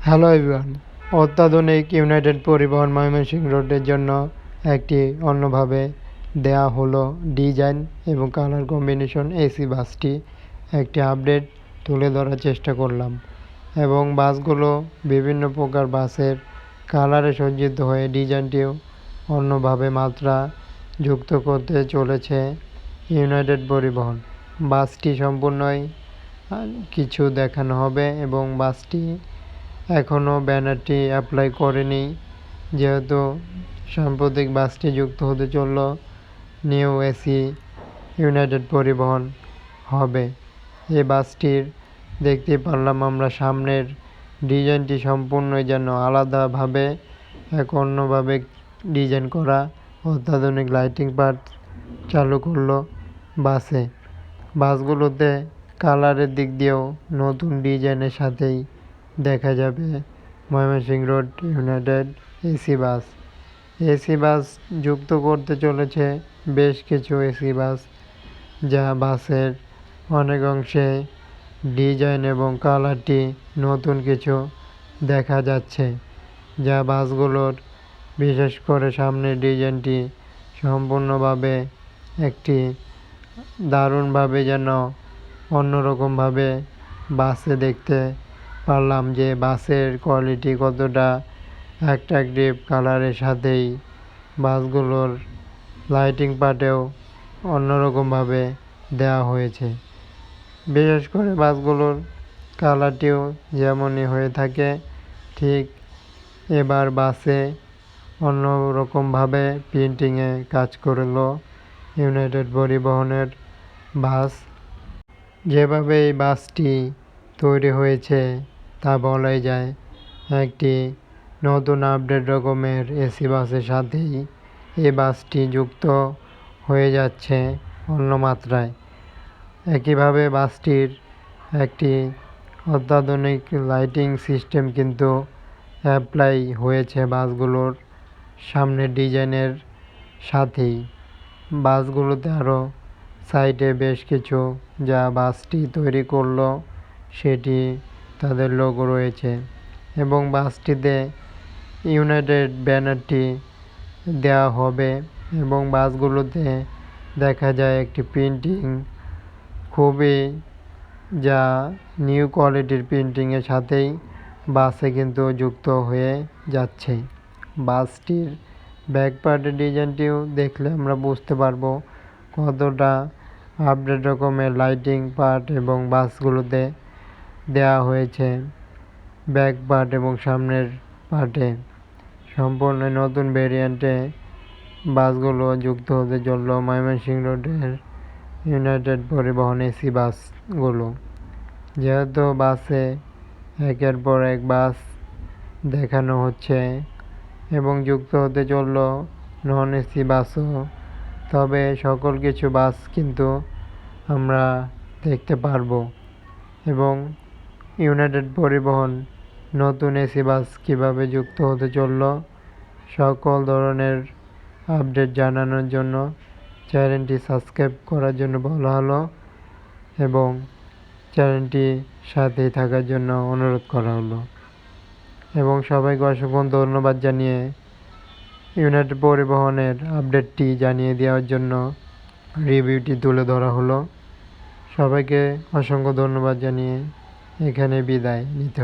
Hello everyone, অত্যাধুনিক United পরিবহন ময়মনসিংহ রোডের জন্য একটি অন্যভাবে দেয়া হলো ডিজাইন এবং কালার কম্বিনেশন এসি বাসটি একটি আপডেট তুলে ধরার চেষ্টা করলাম এবং বাসগুলো বিভিন্ন প্রকার বাসের কালারে সজ্জিত হয়ে ডিজাইনটিও অন্যভাবে মাত্রা যুক্ত করতে চলেছে ইউনাইটেড পরিবহন। বাসটি সম্পূর্ণই কিছু দেখানো হবে এবং বাসটি এখনও ব্যানারটি অ্যাপ্লাই করেনি, যেহেতু সাম্প্রতিক বাসটি যুক্ত হতে চলল নিউ এসি ইউনাইটেড পরিবহন হবে। এই বাসটির দেখতে পারলাম আমরা সামনের ডিজাইনটি সম্পূর্ণই যেন আলাদাভাবে এক অন্যভাবে ডিজাইন করা, অত্যাধুনিক লাইটিং পার্ট চালু করলো বাসে। বাসগুলোতে কালারের দিক দিয়েও নতুন ডিজাইনের সাথেই দেখা যাবে Mymensingh road United AC bus যুক্ত করতে চলেছে বেশ কিছু এসি বাস, যা বাসের অনেক অংশে ডিজাইন এবং কালারটি নতুন কিছু দেখা যাচ্ছে, যা বাসগুলোর বিশেষ করে সামনের ডিজাইনটি সম্পূর্ণভাবে একটি দারুণভাবে যেন অন্যরকমভাবে বাসে দেখতে পারলাম যে বাসের কোয়ালিটি কতটা অ্যাট্রাকটিভ কালারের সাথেই বাসগুলোর লাইটিং পার্টেও অন্যরকমভাবে দেওয়া হয়েছে। বিশেষ করে বাসগুলোর কালারটিও যেমনই হয়ে থাকে, ঠিক এবার বাসে অন্যরকমভাবে প্রিন্টিংয়ে কাজ করলো ইউনাইটেড পরিবহনের বাস। যেভাবে এই বাসটি তৈরি হয়েছে তা বলাই যায় একটি নতুন আপডেট রকমের এসি বাসের সাথেই এই বাসটি যুক্ত হয়ে যাচ্ছে অন্য মাত্রায়। একইভাবে বাসটির একটি অত্যাধুনিক লাইটিং সিস্টেম কিন্তু অ্যাপ্লাই হয়েছে বাসগুলোর সামনের ডিজাইনের সাথেই। বাসগুলোতে আরও সাইডে বেশ কিছু যা বাসটি তৈরি করলো সেটি তাদের লোগো রয়েছে এবং বাসটিতে ইউনাইটেড ব্যানারটি দেওয়া হবে এবং বাসগুলোতে দেখা যায় একটি প্রিন্টিং খুবই যা নিউ কোয়ালিটির প্রিন্টিংয়ের সাথেই বাসে কিন্তু যুক্ত হয়ে যাচ্ছে। বাসটির ব্যাক পার্টের ডিজাইনটিও দেখলে আমরা বুঝতে পারবো কতটা আপডেট রকমের লাইটিং পার্ট এবং বাসগুলোতে দেওয়া হয়েছে। ব্যাক পার্ট এবং সামনের পার্টে সম্পূর্ণ নতুন ভেরিয়েন্টে বাসগুলো যুক্ত হতে চলল ময়মনসিংহ রোডের ইউনাইটেড পরিবহন এসি বাসগুলো। যেহেতু বাসে একের পর এক বাস দেখানো হচ্ছে এবং যুক্ত হতে চলল নন এসি বাসও, তবে সকল কিছু বাস কিন্তু আমরা দেখতে পারবো এবং ইউনাইটেড পরিবহন নতুন এসি বাস কীভাবে যুক্ত হতে চলল সকল ধরনের আপডেট জানানোর জন্য চ্যানেলটি সাবস্ক্রাইব করার জন্য বলা হলো এবং চ্যানেলটি সাথেই থাকার জন্য অনুরোধ করা হলো এবং সবাইকে অসংখ্য ধন্যবাদ জানিয়ে ইউনাইটেড পরিবহনের আপডেটটি জানিয়ে দেওয়ার জন্য রিভিউটি তুলে ধরা হলো। সবাইকে অসংখ্য ধন্যবাদ জানিয়ে এখানে বিদায় নিতে